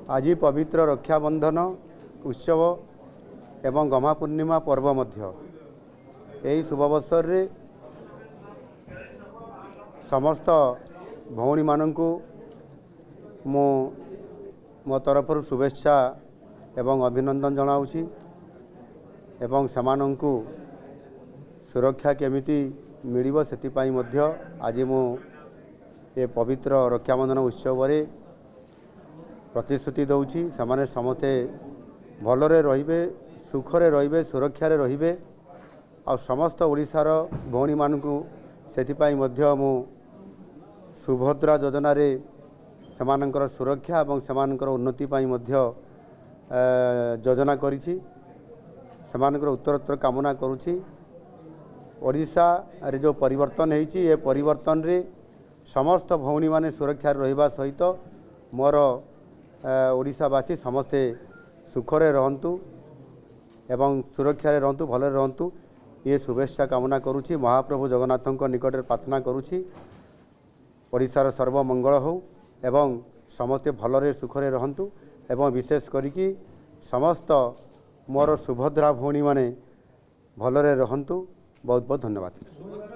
आज पवित्र रक्षाबंधन उत्सव एवं गम्हा पूर्णिमा पर्व मध्य यही शुभअवसर रे समस्त भौणी माननकु मो तरफ शुभेच्छा एवं अभिनंदन जनाऊँगी एवं समानंकु सुरक्षा केमिति मिलिबो सेतिपाई मध्य आज मु ये पवित्र रक्षाबंधन उत्सव रे प्रतिश्रुति दौची समाने समस्ते भलरे रहिबे सुखरे रहिबे सुरक्षा रे रहिबे आ समस्त ओडिशार भौणी मानकु सेतिपाई मध्य मु सुभद्रा योजना रे समानंकर सुरक्षा एवं समानंकर उन्नति पाई मध्य योजना करिछि समानंकर उत्तरोत्तर कामना करूछि। ओडिशा रे जो परिवर्तन होइछि ये परिवर्तन रे समस्त भौणी माने सुरक्षा रहिबा सहित मोर ओडिशावासी समस्ते सुखरे रहंतु एवं सुरक्षा रे रहंतु भले रहंतु ये शुभेच्छा कामना करूछि। महाप्रभु जगन्नाथक निकट प्रार्थना करूछि ओडिशार सर्वमंगल हो एवं समस्ते भलरे सुखरे रहंतु एवं विशेष करिकि समस्त मोर सुभद्रा भौणी माने भलरे रहंतु। बहुत बहुत धन्यवाद।